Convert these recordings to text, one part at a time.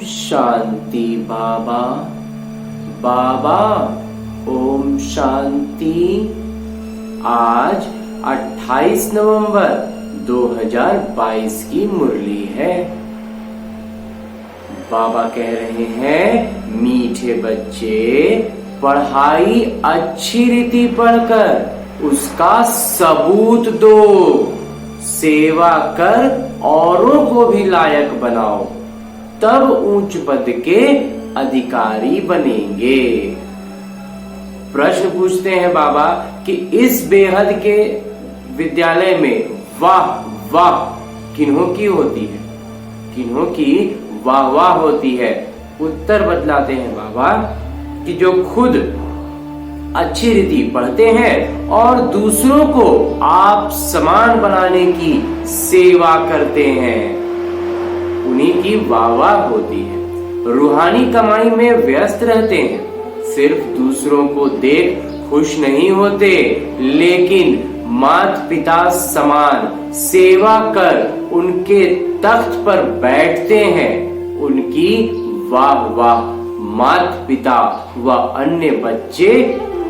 शांति बाबा। बाबा ओम शांति। आज 28 नवंबर 2022 की मुरली है। बाबा कह रहे हैं, मीठे बच्चे पढ़ाई अच्छी रीति पढ़कर उसका सबूत दो, सेवा कर औरों को भी लायक बनाओ, तब ऊंच पद के अधिकारी बनेंगे। प्रश्न पूछते हैं बाबा कि इस बेहद के विद्यालय में वाह वाह किन्हों की होती है, किन्हों की वाह वाह होती है। उत्तर बतलाते हैं बाबा कि जो खुद अच्छी रीति पढ़ते हैं और दूसरों को आप समान बनाने की सेवा करते हैं, उन्हीं की वाह वाह होती है। रूहानी कमाई में व्यस्त रहते हैं, सिर्फ दूसरों को देख खुश नहीं होते, लेकिन माता पिता समान सेवा कर उनके तख्त पर बैठते हैं, उनकी वाह वाह माता पिता व अन्य बच्चे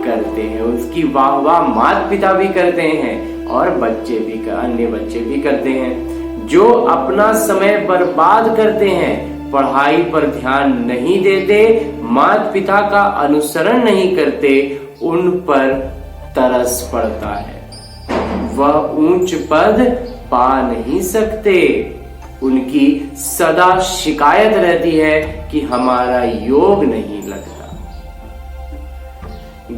करते हैं। उसकी वाह वाह माता पिता भी करते हैं और बच्चे भी, अन्य बच्चे भी करते हैं। जो अपना समय बर्बाद करते हैं, पढ़ाई पर ध्यान नहीं देते, माता पिता का अनुसरण नहीं करते, उन पर तरस पड़ता है। वह ऊंच पद पा नहीं सकते। उनकी सदा शिकायत रहती है कि हमारा योग नहीं लगता।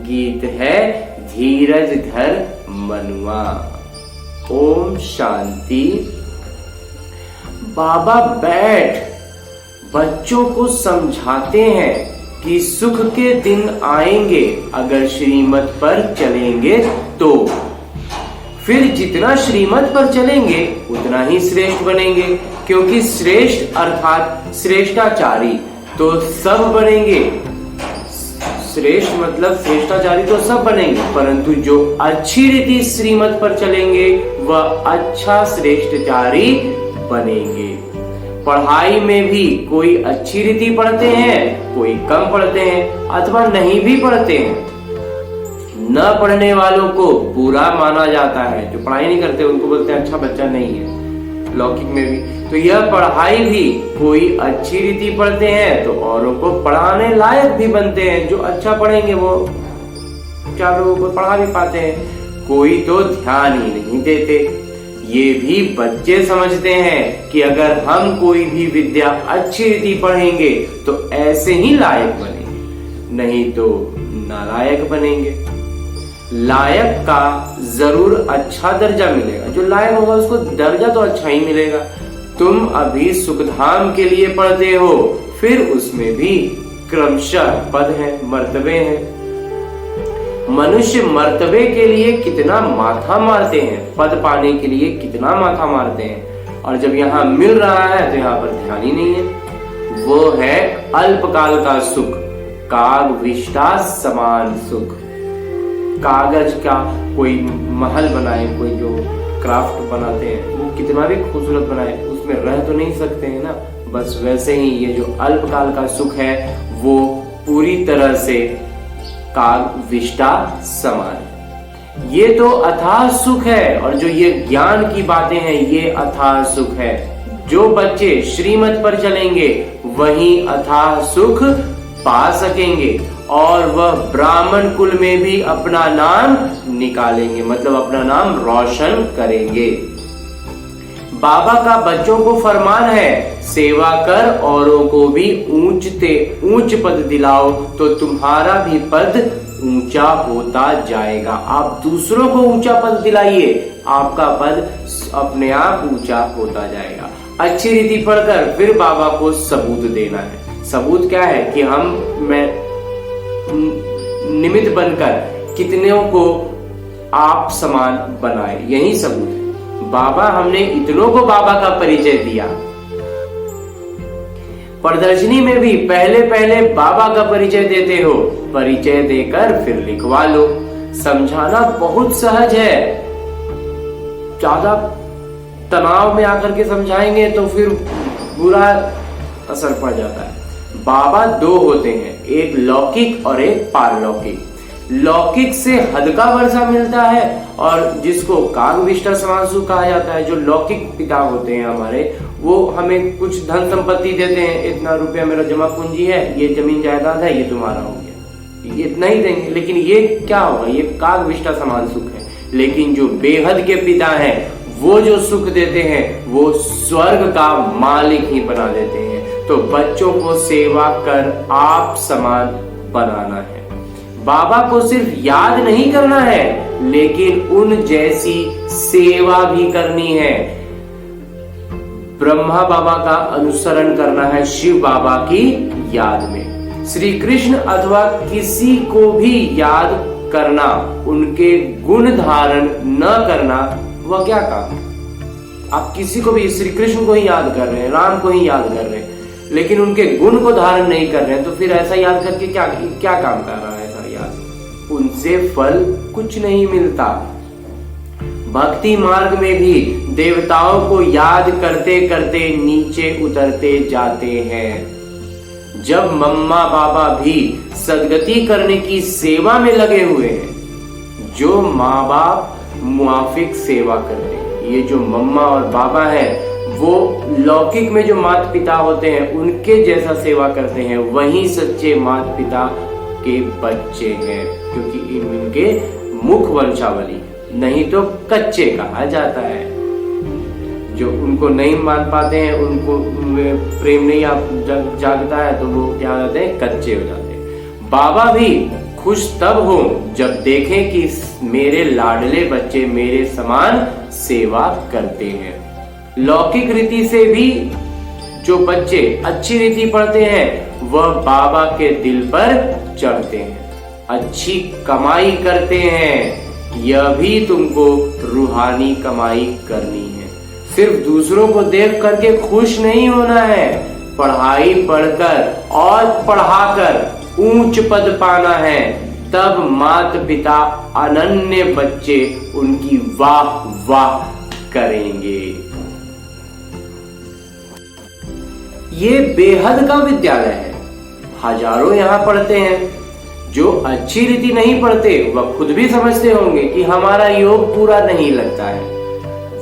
गीत है धीरज धर मनुआ। ओम शांति। बाबा बैठ बच्चों को समझाते हैं कि सुख के दिन आएंगे अगर श्रीमत पर चलेंगे तो। फिर जितना श्रीमत पर चलेंगे उतना ही श्रेष्ठ बनेंगे, क्योंकि श्रेष्ठ अर्थात श्रेष्ठाचारी तो सब बनेंगे। श्रेष्ठ मतलब श्रेष्ठाचारी तो सब बनेंगे, परंतु जो अच्छी रीति श्रीमत पर चलेंगे वह अच्छा श्रेष्ठचारी बनेंगे। पढ़ाई में भी कोई अच्छी रीति पढ़ते हैं, कोई कम पढ़ते हैं अथवा नहीं भी पढ़ते हैं। न पढ़ने वालों को बुरा माना जाता है, जो पढ़ाई नहीं करते उनको बोलते हैं अच्छा बच्चा नहीं है, लौकिक में भी। तो यह पढ़ाई भी कोई अच्छी रीति पढ़ते हैं तो औरों को पढ़ाने लायक भी बनते हैं। जो अच्छा पढ़ेंगे वो चार लोगों को पढ़ा भी पाते हैं। कोई तो ध्यान ही नहीं देते। ये भी बच्चे समझते हैं कि अगर हम कोई भी विद्या अच्छी रीति पढ़ेंगे तो ऐसे ही लायक बनेंगे, नहीं तो नालायक बनेंगे। लायक का जरूर अच्छा दर्जा मिलेगा, जो लायक होगा उसको दर्जा तो अच्छा ही मिलेगा। तुम अभी सुखधाम के लिए पढ़ते हो, फिर उसमें भी क्रमशः पद है, मर्तबे हैं। मनुष्य मर्तबे के लिए कितना माथा मारते हैं, पद पाने के लिए कितना माथा मारते हैं, और जब यहाँ मिल रहा है तो यहाँ पर ध्यान ही नहीं है। वो है अल्पकाल का सुख, काग विष्टा समान सुख। कागज का कोई महल बनाए, कोई जो क्राफ्ट बनाते हैं वो कितना भी खूबसूरत बनाए, उसमें रह तो नहीं सकते हैं ना। बस वैसे ही ये जो अल्पकाल का सुख है वो पूरी तरह से काग विष्टा समान। ये तो अथाह सुख है, और जो ये ज्ञान की बातें हैं ये अथाह सुख है। जो बच्चे श्रीमत पर चलेंगे वही अथाह सुख पा सकेंगे, और वह ब्राह्मण कुल में भी अपना नाम निकालेंगे, मतलब अपना नाम रोशन करेंगे। बाबा का बच्चों को फरमान है, सेवा कर औरों को भी ऊंच पद दिलाओ तो तुम्हारा भी पद ऊंचा होता जाएगा। आप दूसरों को ऊंचा पद दिलाइए, आपका पद अपने आप ऊंचा होता जाएगा। अच्छी रीति पढ़कर फिर बाबा को सबूत देना है। सबूत क्या है कि मैं निमित्त बनकर कितनों को आप समान बनाए, यही सबूत है। बाबा हमने इतनों को बाबा का परिचय दिया। प्रदर्शनी में भी पहले पहले बाबा का परिचय देते हो, परिचय देकर फिर लिखवा लो। समझाना बहुत सहज है, ज्यादा तनाव में आकर के समझाएंगे तो फिर बुरा असर पड़ जाता है। बाबा दो होते हैं, एक लौकिक और एक पारलौकिक। लौकिक से हद का वर्षा मिलता है और जिसको कागविष्टा समांशु कहा जाता है। जो लौकिक पिता होते हैं हमारे, वो हमें कुछ धन संपत्ति देते हैं, इतना रुपया मेरा जमा पूंजी है, ये जमीन जायदाद है, ये तुम्हारा हो गया, इतना ही देंगे। लेकिन ये क्या होगा, ये कागविष्टा समान सुख है। लेकिन जो बेहद के पिता हैं, वो जो सुख देते हैं वो स्वर्ग का मालिक ही बना देते हैं। तो बच्चों को सेवा कर आप समान बनाना है। बाबा को सिर्फ याद नहीं करना है, लेकिन उन जैसी सेवा भी करनी है। ब्रह्मा बाबा का अनुसरण करना है शिव बाबा की याद में। श्री कृष्ण अथवा किसी को भी याद करना, उनके गुण धारण न करना, वह क्या काम है? आप किसी को भी, श्री कृष्ण को ही याद कर रहे हैं, राम को ही याद कर रहे हैं, लेकिन उनके गुण को धारण नहीं कर रहे हैं, तो फिर ऐसा याद करके क्या काम कर रहा है ऐसा याद? उनसे फल कुछ नहीं मिलता। भक्ति मार्ग में भी देवताओं को याद करते करते नीचे उतरते जाते हैं। जब मम्मा बाबा भी सदगति करने की सेवा में लगे हुए हैं, जो माँ बाप मुआफिक सेवा करते हैं, ये जो मम्मा और बाबा है वो लौकिक में जो माता पिता होते हैं उनके जैसा सेवा करते हैं, वही सच्चे माता पिता के बच्चे हैं, क्योंकि इनके मुख वंशावली, नहीं तो कच्चे कहा जाता है। जो उनको नहीं मान पाते हैं, उनको प्रेम नहीं जागता है, तो वो क्या हो जाते हैं, कच्चे हो जाते हैं। बाबा भी खुश तब हो जब देखें कि मेरे लाडले बच्चे मेरे समान सेवा करते हैं। लौकिक रीति से भी जो बच्चे अच्छी रीति पढ़ते हैं, वह बाबा के दिल पर चढ़ते हैं, अच्छी कमाई करते हैं। यह भी तुमको रूहानी कमाई करनी है। सिर्फ दूसरों को देख करके खुश नहीं होना है, पढ़ाई पढ़कर और पढ़ाकर ऊंच पद पाना है। तब माता पिता अनन्य बच्चे उनकी वाह वाह करेंगे। ये बेहद का विद्यालय है, हजारों यहाँ पढ़ते हैं। जो अच्छी रीति नहीं पढ़ते वह खुद भी समझते होंगे कि हमारा योग पूरा नहीं लगता है।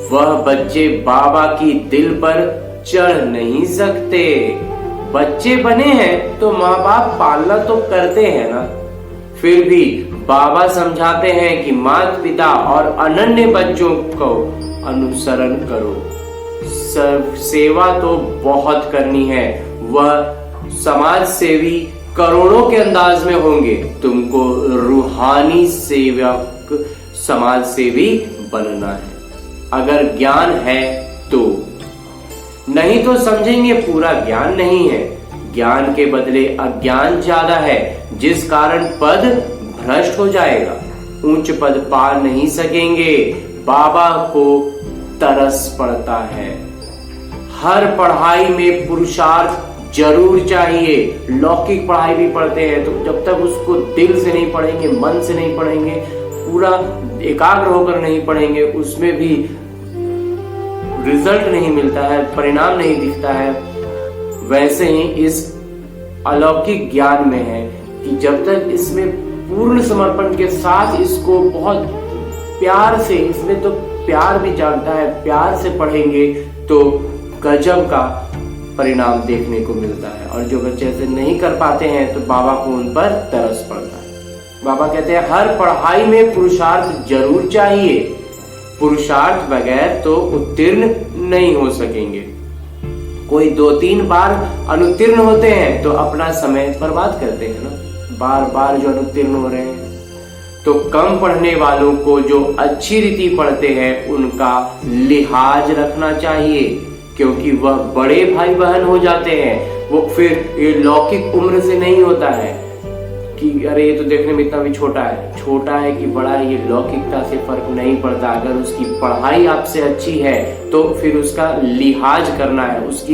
वह बच्चे बाबा की दिल पर चढ़ नहीं सकते। बच्चे बने हैं तो माँ बाप पालना तो करते हैं ना। फिर भी बाबा समझाते हैं कि माता पिता और अनन्य बच्चों को अनुसरण करो। सेवा तो बहुत करनी है। वह समाज सेवी करोड़ों के अंदाज में होंगे, तुमको रूहानी सेवक समाज सेवी बनना है। अगर ज्ञान है तो, नहीं तो समझेंगे पूरा ज्ञान नहीं है। ज्ञान के बदले अज्ञान ज्यादा है, जिस कारण पद भ्रष्ट हो जाएगा, ऊंच पद पा नहीं सकेंगे। बाबा को तरस पड़ता है। हर पढ़ाई में पुरुषार्थ जरूर चाहिए। लौकिक पढ़ाई भी पढ़ते हैं तो जब तक उसको दिल से नहीं पढ़ेंगे, मन से नहीं पढ़ेंगे, पूरा एकाग्र होकर नहीं पढ़ेंगे, उसमें भी रिजल्ट नहीं मिलता है, परिणाम नहीं दिखता है। वैसे ही इस अलौकिक ज्ञान में है कि जब तक इसमें पूर्ण समर्पण के साथ इसको बहुत प्यार से, इसमें तो प्यार भी जागता है, प्यार से पढ़ेंगे तो गजब का परिणाम देखने को मिलता है। और जो बच्चे ऐसे नहीं कर पाते हैं तो बाबा को उन पर तरस पड़ता है। बाबा कहते हैं हर पढ़ाई में पुरुषार्थ जरूर चाहिए, पुरुषार्थ बगैर तो उत्तीर्ण नहीं हो सकेंगे। कोई 2-3 बार अनुत्तीर्ण होते हैं तो अपना समय बर्बाद करते हैं ना, बार बार जो अनुत्तीर्ण हो रहे हैं। तो कम पढ़ने वालों को जो अच्छी रीति पढ़ते हैं उनका लिहाज रखना चाहिए, क्योंकि वह बड़े भाई बहन हो जाते हैं। वो फिर ये लौकिक उम्र से नहीं होता है कि अरे ये तो देखने में इतना भी छोटा है कि बड़ा है, ये लौकिकता से फर्क नहीं पड़ता। अगर उसकी पढ़ाई आपसे अच्छी है तो फिर उसका लिहाज करना है, उसकी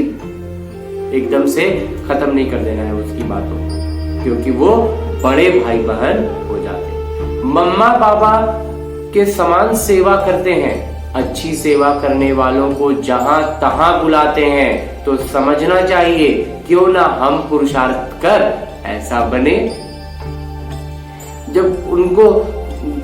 एकदम से खत्म नहीं कर देना है उसकी बातों को, क्योंकि वो बड़े भाई बहन हो जाते हैं। मम्मा बाबा के समान सेवा करते हैं। अच्छी सेवा करने वालों को जहां तहां बुलाते हैं तो समझना चाहिए क्यों ना हम पुरुषार्थ कर ऐसा बने। जब उनको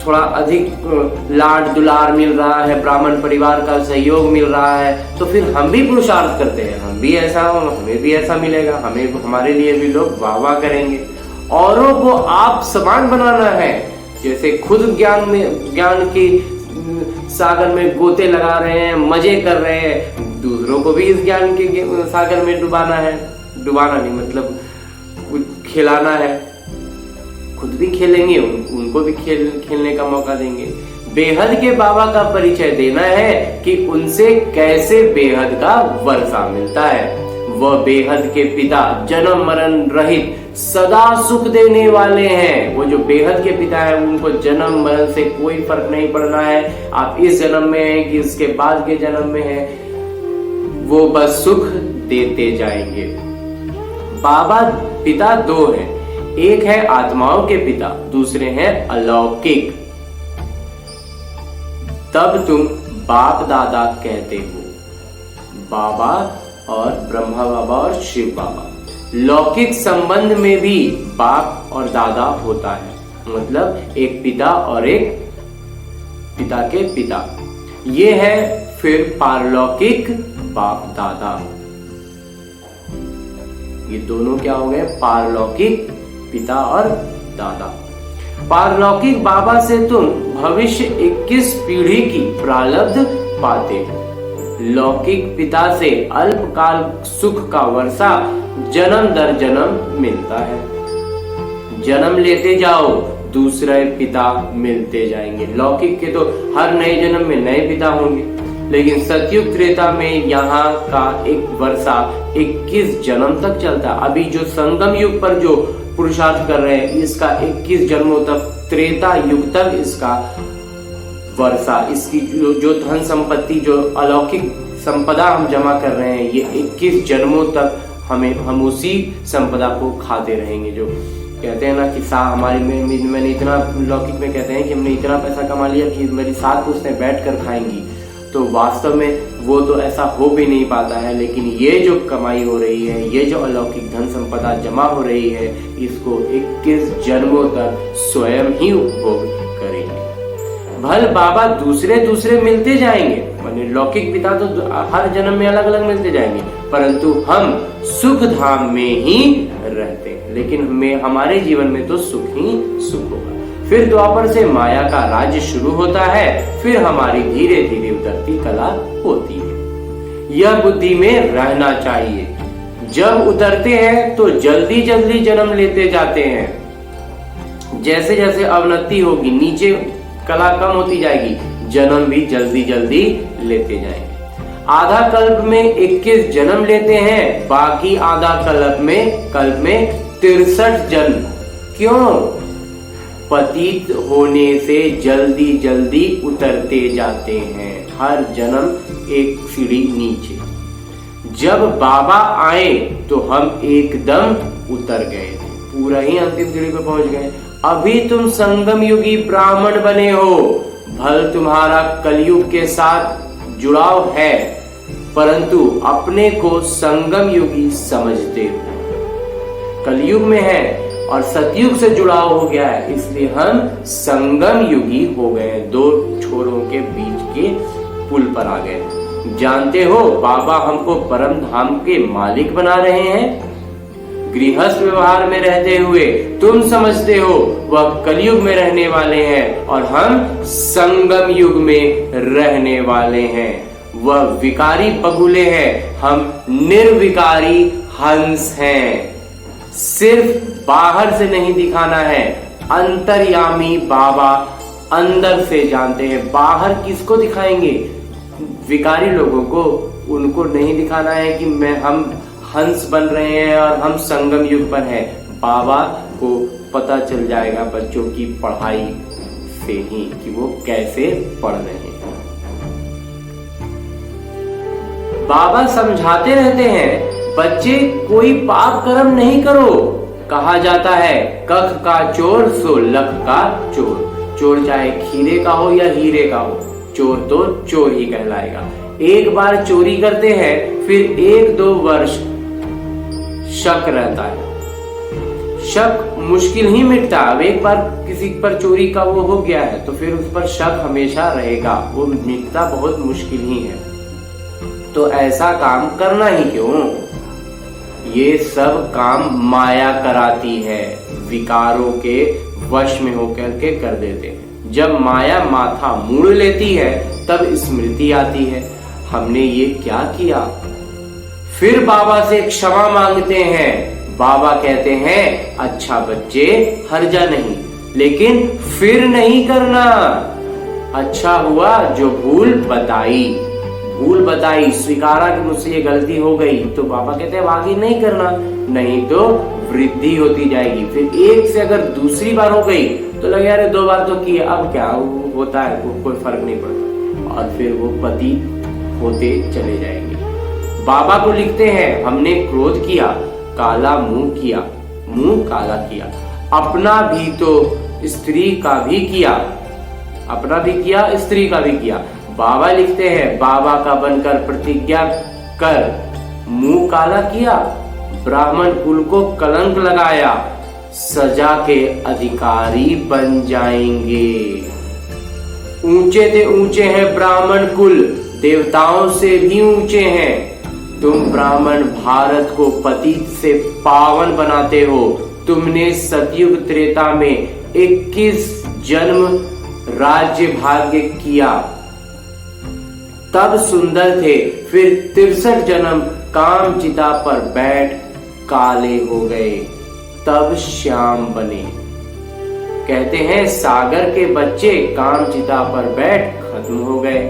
थोड़ा अधिक लाड दुलार मिल रहा है, ब्राह्मण परिवार का सहयोग मिल रहा है, तो फिर हम भी पुरुषार्थ करते हैं, हम भी ऐसा, हमें भी ऐसा मिलेगा, हमें हमारे लिए भी लोग वाह वाह करेंगे। औरों को आप समान बनाना है। जैसे खुद ज्ञान की सागर में गोते लगा रहे हैं, मजे कर रहे हैं, दूसरों को भी इस ज्ञान के सागर में डुबाना है। डुबाना नहीं मतलब खिलाना है। खुद भी खेलेंगे, उनको भी खेलने का मौका देंगे। बेहद के बाबा का परिचय देना है कि उनसे कैसे बेहद का वर्षा मिलता है। वह बेहद के पिता जन्म मरण रहित सदा सुख देने वाले हैं। वो जो बेहद के पिता है, उनको जन्म मरण से कोई फर्क नहीं पड़ना है, आप इस जन्म में हैं कि इसके बाद के जन्म में हैं, वो बस सुख देते जाएंगे। बाबा पिता दो हैं, एक है आत्माओं के पिता, दूसरे हैं अलौकिक। तब तुम बाप दादा कहते हो, बाबा और ब्रह्मा बाबा और शिव बाबा। लौकिक संबंध में भी बाप और दादा होता है, मतलब एक पिता और एक पिता के पिता। ये है फिर पारलौकिक बाप दादा। ये दोनों क्या हो गए? पारलौकिक पिता और दादा। पारलौकिक बाबा से तुम भविष्य 21 पीढ़ी की प्रारब्ध पाते हो। लौकिक पिता से अल्पकाल सुख का वर्षा जन्म दर जन्म मिलता है। जन्म लेते जाओ, दूसरे पिता मिलते जाएंगे। लौकिक के तो हर नए जन्म में नए पिता होंगे, लेकिन सतयुग त्रेता में यहाँ का एक वर्षा 21 जन्म तक चलता है। अभी जो संगम युग पर जो पुरुषार्थ कर रहे हैं, इसका 21 जन्मों तक, त्रेता युग तक इसका वर्षा, इसकी जो धन संपत्ति, जो अलौकिक संपदा हम जमा कर रहे हैं, ये 21 जन्मों तक हम उसी संपदा को खाते रहेंगे। जो कहते हैं ना कि मैंने इतना, लौकिक में कहते हैं कि हमने इतना पैसा कमा लिया कि मेरी 7 पुश्तें बैठ कर खाएंगी, तो वास्तव में वो तो ऐसा हो भी नहीं पाता है। लेकिन ये जो कमाई हो रही है, ये जो अलौकिक धन संपदा जमा हो रही है, इसको 21 जन्मों तक स्वयं ही उपभोग करेंगे। भल बाबा दूसरे मिलते जाएंगे, माने लौकिक पिता तो हर जन्म में अलग अलग मिलते जाएंगे, परंतु हम सुख धाम में ही रहते हैं। लेकिन हमारे जीवन में तो सुख ही सुख होगा। फिर द्वापर से माया का राज्य शुरू होता है, फिर हमारी धीरे धीरे उतरती कला होती है। यह बुद्धि में रहना चाहिए। जब उतरते हैं तो जल्दी जल्दी जन्म लेते जाते हैं। जैसे जैसे अवनति होगी, नीचे कला कम होती जाएगी, जन्म भी जल्दी जल्दी लेते जाएंगे। आधा कल्प में 21 जन्म लेते हैं, बाकी आधा कल्प में 63 जन्म। क्यों? पतित होने से जल्दी जल्दी उतरते जाते हैं, हर जन्म एक सीढ़ी नीचे। जब बाबा आए तो हम एकदम उतर गए, पूरा ही अंतिम सीढ़ी पे पहुंच गए। अभी तुम संगम युगी ब्राह्मण बने हो, भल तुम्हारा कलयुग के साथ जुड़ाव है, परंतु अपने को संगम युगी समझते हो। कलयुग में है और सतयुग से जुड़ाव हो गया है, इसलिए हम संगम युगी हो गए, दो छोरों के बीच के पुल पर आ गए। जानते हो, बाबा हमको परम धाम के मालिक बना रहे हैं। गृहस्थ व्यवहार में रहते हुए तुम समझते हो वह कलयुग में रहने वाले हैं और हम संगम युग में रहने वाले हैं। वह विकारी बगुले हैं, हम निर्विकारी हंस हैं। सिर्फ बाहर से नहीं दिखाना है, अंतर्यामी बाबा अंदर से जानते हैं। बाहर किसको दिखाएंगे? विकारी लोगों को। उनको नहीं दिखाना है कि हम हंस बन रहे हैं और हम संगम युग पर हैं। बाबा को पता चल जाएगा बच्चों की पढ़ाई से ही कि वो कैसे पढ़ रहे हैं। बाबा समझाते रहते हैं, बच्चे कोई पाप कर्म नहीं करो। कहा जाता है, कख का चोर सो लख का चोर। चोर चाहे खीरे का हो या हीरे का हो, चोर तो चोर ही कहलाएगा। एक बार चोरी करते हैं, फिर 1-2 वर्ष शक रहता है। शक मुश्किल ही मिटता। अब एक बार किसी पर चोरी का वो हो गया है तो फिर उस पर शक हमेशा रहेगा, वो मिटता बहुत मुश्किल ही है। तो ऐसा काम करना ही क्यों? ये सब काम माया कराती है, विकारों के वश में होकर के कर देते हैं। जब माया माथा मोड़ लेती है तब स्मृति आती है, हमने ये क्या किया। फिर बाबा से क्षमा मांगते हैं। बाबा कहते हैं अच्छा बच्चे, हर्जा नहीं, लेकिन फिर नहीं करना। अच्छा हुआ जो भूल बताई, स्वीकारा कि मुझसे ये गलती हो गई, तो बाबा कहते हैं आगे नहीं करना, नहीं तो वृद्धि होती जाएगी। फिर एक से अगर दूसरी बार हो गई तो लगे अरे 2 बार तो किया, अब क्या होता है, कोई फर्क नहीं पड़ता, और फिर वो पति होते चले जाएंगे। बाबा को लिखते हैं हमने क्रोध किया, काला मुंह काला किया, अपना भी तो स्त्री का भी किया, अपना भी किया स्त्री का भी किया। बाबा लिखते हैं बाबा का बनकर प्रतिज्ञा कर मुंह काला किया, ब्राह्मण कुल को कलंक लगाया, सजा के अधिकारी बन जाएंगे। ऊंचे से ऊंचे हैं ब्राह्मण कुल, देवताओं से भी ऊंचे हैं। तुम ब्राह्मण भारत को पतित से पावन बनाते हो। तुमने सतयुग त्रेता में 21 जन्म राज्य भाग्य किया, तब सुंदर थे, फिर 63 जन्म काम चिता पर बैठ काले हो गए, तब श्याम बने। कहते हैं सागर के बच्चे काम चिता पर बैठ खत्म हो गए,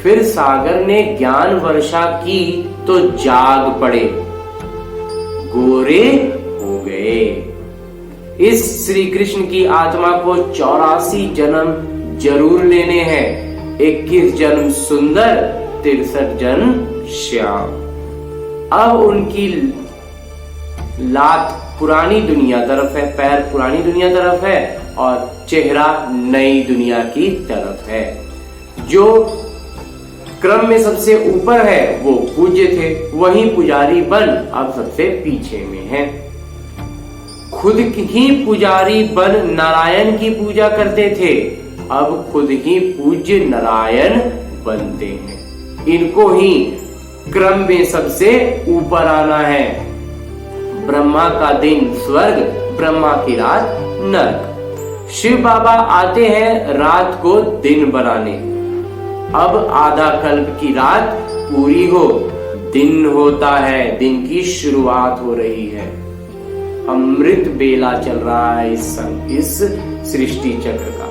फिर सागर ने ज्ञान वर्षा की तो जाग पड़े, गोरे हो गए। इस श्री कृष्ण की आत्मा को 84 जन्म जरूर लेने हैं, 21 जन्म सुंदर, 63 जन्म श्याम। अब उनकी लात पुरानी दुनिया तरफ है, पैर पुरानी दुनिया तरफ है और चेहरा नई दुनिया की तरफ है। जो क्रम में सबसे ऊपर है वो पूज्य थे, वहीं पुजारी बन अब सबसे पीछे में है। खुद ही पुजारी बन नारायण की पूजा करते थे, अब खुद ही पूज्य नारायण बनते हैं। इनको ही क्रम में सबसे ऊपर आना है। ब्रह्मा का दिन स्वर्ग, ब्रह्मा की रात नरक। शिव बाबा आते हैं रात को दिन बनाने। अब आधा कल्प की रात पूरी हो, दिन होता है, दिन की शुरुआत हो रही है। अमृत बेला चल रहा है इस सृष्टि चक्र का,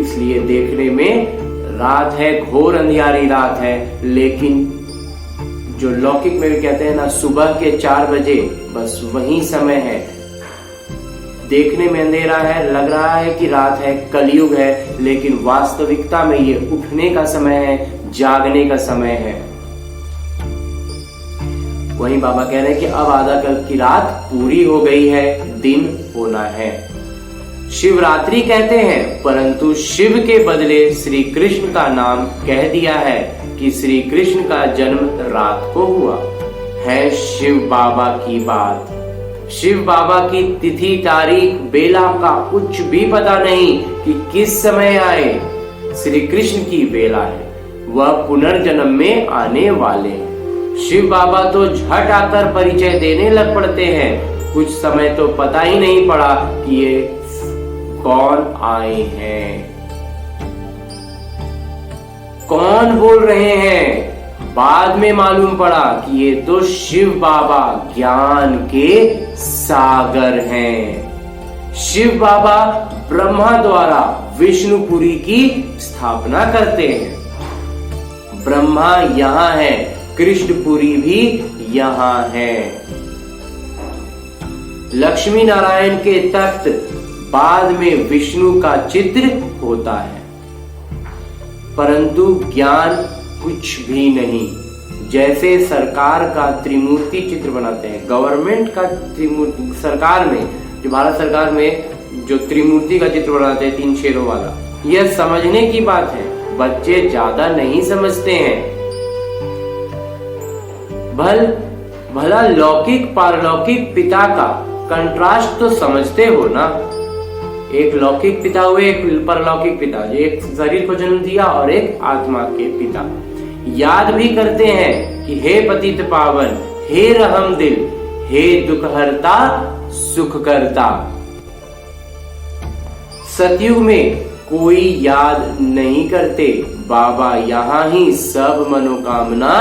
इसलिए देखने में रात है, घोर अंधियारी रात है, लेकिन जो लौकिक में कहते हैं ना सुबह के 4 बजे, बस वही समय है। देखने में अंधेरा है, लग रहा है कि रात है, कलयुग है, लेकिन वास्तविकता में ये उठने का समय है, जागने का समय है। वहीं बाबा कह रहे हैं कि अब आधा कल्प की रात पूरी हो गई है, दिन होना है। शिवरात्रि कहते हैं, परंतु शिव के बदले श्री कृष्ण का नाम कह दिया है कि श्री कृष्ण का जन्म रात को हुआ है। शिव बाबा की बात, शिव बाबा की तिथि तारीख बेला का कुछ भी पता नहीं कि किस समय आए। श्री कृष्ण की बेला है, वह पुनर्जन्म में आने वाले हैं। शिव बाबा तो झट आकर परिचय देने लग पड़ते हैं, कुछ समय तो पता ही नहीं पड़ा कि ये कौन आए हैं, कौन बोल रहे हैं। बाद में मालूम पड़ा कि ये तो शिव बाबा ज्ञान के सागर हैं। शिव बाबा ब्रह्मा द्वारा विष्णुपुरी की स्थापना करते हैं। ब्रह्मा यहाँ है, कृष्णपुरी भी यहाँ है। लक्ष्मी नारायण के तख्त बाद में विष्णु का चित्र होता है, परंतु ज्ञान कुछ भी नहीं। जैसे सरकार का त्रिमूर्ति चित्र बनाते हैं, गवर्नमेंट का त्रिमूर्ति, सरकार में जो भारत सरकार में जो त्रिमूर्ति का चित्र बनाते हैं 3 शेरों वाला, यह समझने की बात है, बच्चे ज्यादा नहीं समझते हैं। भला लौकिक पारलौकिक पिता का कंट्रास्ट तो समझते हो ना। एक लौकिक पिता हुए, एक परलौकिक पिता, जो एक शरीर को जन्म दिया और एक आत्मा के पिता। याद भी करते हैं कि हे पतित पावन, हे रहम दिल, हे दुख हरता सुख करता। सतयुग में कोई याद नहीं करते, बाबा यहाँ ही सब मनोकामना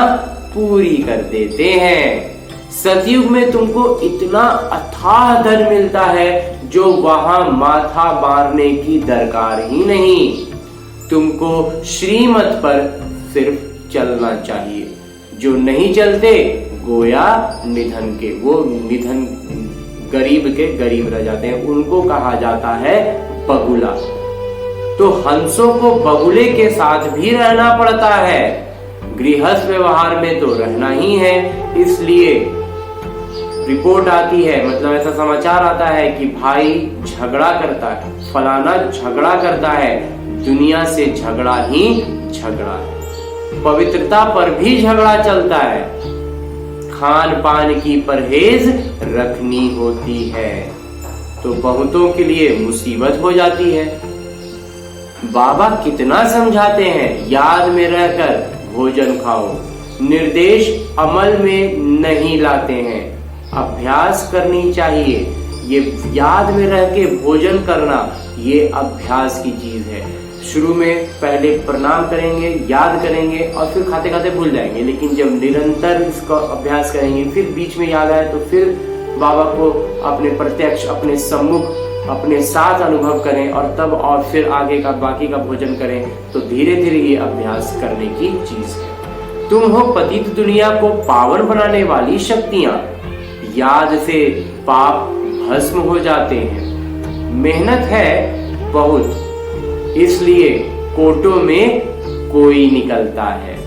पूरी कर देते हैं। सतयुग में तुमको इतना अथाह धन मिलता है जो वहां माथा मारने की दरकार ही नहीं। तुमको श्रीमत पर सिर्फ चलना चाहिए। जो नहीं चलते गोया निधन के, वो निधन गरीब के गरीब रह जाते हैं, उनको कहा जाता है बगुला। तो हंसों को बगुले के साथ भी रहना पड़ता है। गृहस्थ व्यवहार में तो रहना ही है। इसलिए रिपोर्ट आती है, मतलब ऐसा समाचार आता है कि भाई झगड़ा करता है, फलाना झगड़ा करता है, दुनिया से झगड़ा ही झगड़ा है। पवित्रता पर भी झगड़ा चलता है। खान पान की परहेज रखनी होती है तो बहुतों के लिए मुसीबत हो जाती है। बाबा कितना समझाते हैं, याद में रहकर भोजन खाओ। निर्देश अमल में नहीं लाते हैं, अभ्यास करनी चाहिए। ये याद में रह के भोजन करना, ये अभ्यास की चीज है। शुरू में पहले प्रणाम करेंगे, याद करेंगे और फिर खाते खाते भूल जाएंगे, लेकिन जब निरंतर इसका अभ्यास करेंगे, फिर बीच में याद आए तो फिर बाबा को अपने प्रत्यक्ष, अपने सम्मुख, अपने साथ अनुभव करें और तब और फिर आगे का बाकी का भोजन करें। तो धीरे धीरे ये अभ्यास करने की चीज है। तुम हो पतित दुनिया को पावन बनाने वाली शक्तियां। याद से पाप भस्म हो जाते हैं। मेहनत है बहुत, इसलिए कोटों में कोई निकलता है।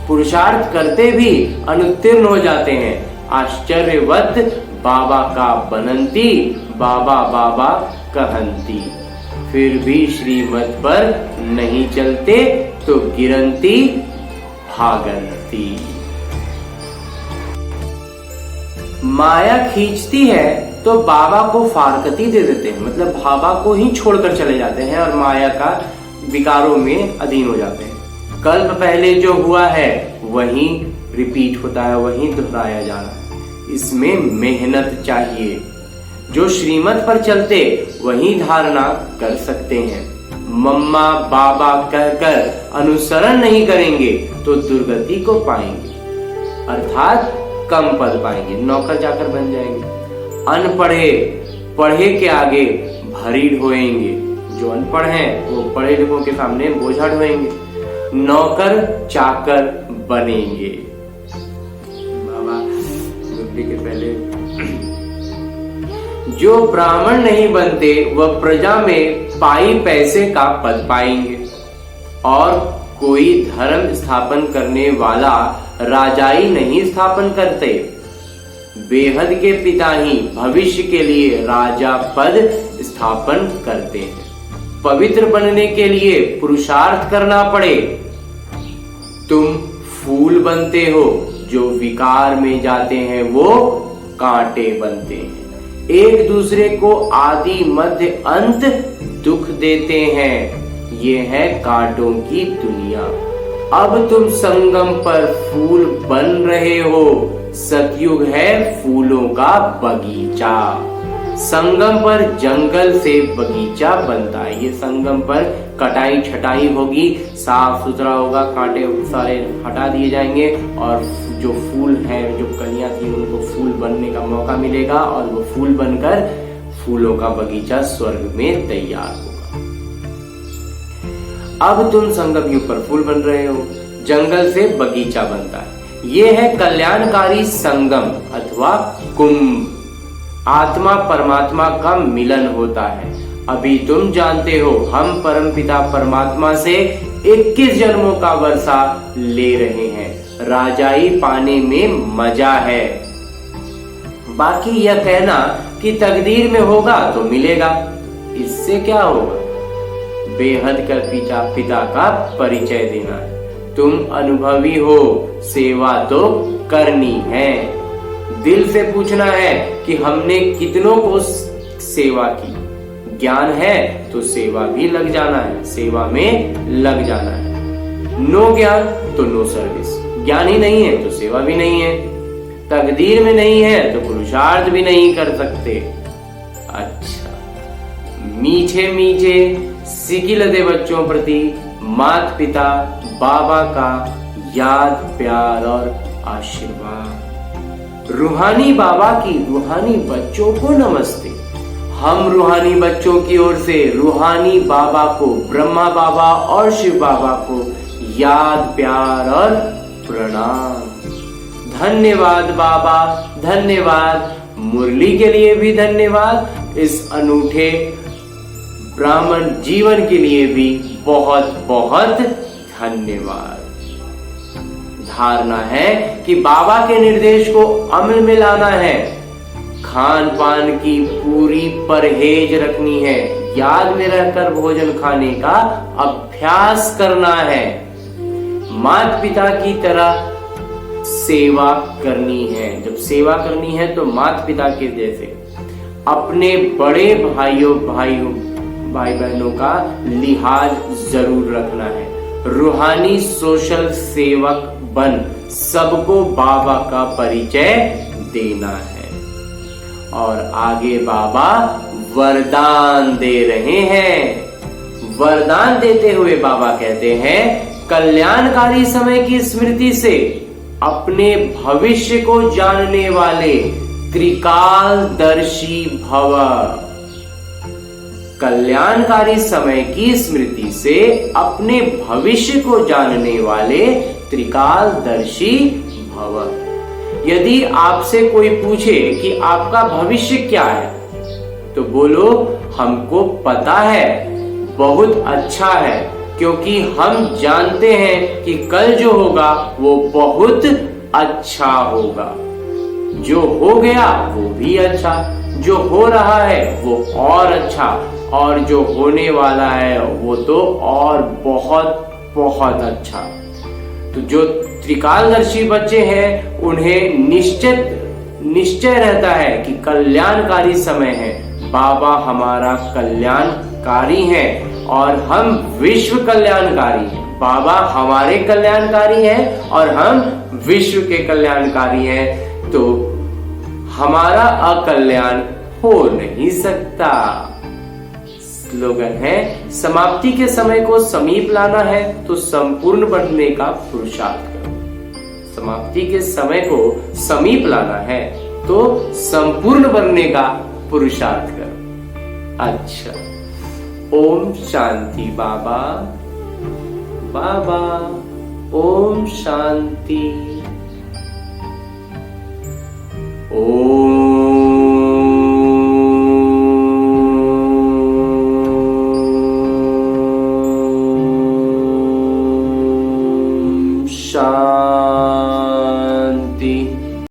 पुरुषार्थ करते भी अनुत्तीर्ण हो जाते हैं। आश्चर्यवत बाबा का बनंती, बाबा बाबा कहंती। फिर भी श्रीमत पर नहीं चलते तो गिरंती भागंती। माया खींचती है तो बाबा को फारकती दे देते हैं, मतलब बाबा को ही छोड़कर चले जाते हैं और माया का विकारों में अधीन हो जाते हैं। कल्प पहले जो हुआ है वही रिपीट होता है, वही दोहराया जा रहा है। इसमें मेहनत चाहिए। जो श्रीमत पर चलते वही धारणा कर सकते हैं। मम्मा बाबा कहकर अनुसरण नहीं करेंगे तो दुर्गति को पाएंगे, अर्थात कम पद पाएंगे, नौकर जाकर बन जाएंगे। अनपढ़े पढ़े के आगे भरी ढोएंगे। जो अनपढ़ हैं वो पढ़े लिखों के सामने बोझा ढोएंगे, नौकर चाकर बनेंगे। बाबा मृत्यु के पहले जो ब्राह्मण नहीं बनते वह प्रजा में पाई पैसे का पद पाएंगे और कोई धर्म स्थापन करने वाला राजाई नहीं स्थापन करते। बेहद के पिता ही भविष्य के लिए राजा पद स्थापन करते हैं। पवित्र बनने के लिए पुरुषार्थ करना पड़े। तुम फूल बनते हो, जो विकार में जाते हैं वो कांटे बनते हैं। एक दूसरे को आदि मध्य अंत दुख देते हैं। ये है कांटों की दुनिया। अब तुम संगम पर फूल बन रहे हो। सतयुग है फूलों का बगीचा। संगम पर जंगल से बगीचा बनता है। ये संगम पर कटाई छटाई होगी, साफ सुथरा होगा, कांटे सारे हटा दिए जाएंगे और जो फूल हैं, जो कलियां थी, उनको फूल बनने का मौका मिलेगा और वो फूल बनकर फूलों का बगीचा स्वर्ग में तैयार होगा। अब तुम संगम युग पर फूल बन रहे हो, जंगल से बगीचा बनता है। ये है कल्याणकारी संगम अथवा कुंभ। आत्मा परमात्मा का मिलन होता है। अभी तुम जानते हो हम परमपिता परमात्मा से 21 जन्मों का वर्षा ले रहे हैं। राजाई पाने में मजा है। बाकी यह कहना कि तकदीर में होगा तो मिलेगा, इससे क्या होगा? बेहद का पिता का परिचय देना है। तुम अनुभवी हो, सेवा तो करनी है। दिल से पूछना है कि हमने कितनों को सेवा की। ज्ञान है तो सेवा भी लग जाना है, सेवा में लग जाना है। नो ज्ञान तो नो सर्विस। ज्ञान ही नहीं है तो सेवा भी नहीं है, तकदीर में नहीं है तो पुरुषार्थ भी नहीं कर सकते। अच्छा, मीठे मीठे सिकिल दे बच्चों प्रति माता पिता बाबा का याद, प्यार और आशीर्वाद। रूहानी बाबा की रूहानी बच्चों को नमस्ते। हम रूहानी बच्चों की ओर से रूहानी बाबा को, ब्रह्मा बाबा और शिव बाबा को याद, प्यार और प्रणाम। धन्यवाद बाबा, धन्यवाद। मुरली के लिए भी धन्यवाद। इस अनूठे ब्राह्मण जीवन के लिए भी बहुत बहुत धन्यवाद। धारणा है कि बाबा के निर्देश को अमल में लाना है। खान पान की पूरी परहेज रखनी है। याद में रहकर भोजन खाने का अभ्यास करना है। माता पिता की तरह सेवा करनी है। जब सेवा करनी है तो माता पिता के जैसे अपने बड़े भाई बहनों का लिहाज जरूर रखना है। रूहानी सोशल सेवक बन सबको बाबा का परिचय देना है। और आगे बाबा वरदान दे रहे हैं। वरदान देते हुए बाबा कहते हैं, कल्याणकारी समय की स्मृति से अपने भविष्य को जानने वाले त्रिकालदर्शी भव। कल्याणकारी समय की स्मृति से अपने भविष्य को जानने वाले त्रिकालदर्शी भव। यदि आपसे कोई पूछे कि आपका भविष्य क्या है, तो बोलो हमको पता है, बहुत अच्छा है, क्योंकि हम जानते हैं कि कल जो होगा वो बहुत अच्छा होगा। जो हो गया वो भी अच्छा, जो हो रहा है वो और अच्छा, और जो होने वाला है वो तो और बहुत बहुत अच्छा। तो जो त्रिकालदर्शी बच्चे हैं उन्हें निश्चय रहता है कि कल्याणकारी समय है। बाबा हमारा कल्याणकारी है और हम विश्व कल्याणकारी हैं। बाबा हमारे कल्याणकारी हैं और हम विश्व के कल्याणकारी हैं, तो हमारा अकल्याण हो नहीं सकता। स्लोगन है, समाप्ति के समय को समीप लाना है तो संपूर्ण बनने का पुरुषार्थ करो। समाप्ति के समय को समीप लाना है तो संपूर्ण बनने का पुरुषार्थ करो। अच्छा, ओम शांति बाबा। बाबा ओम शांति। ओम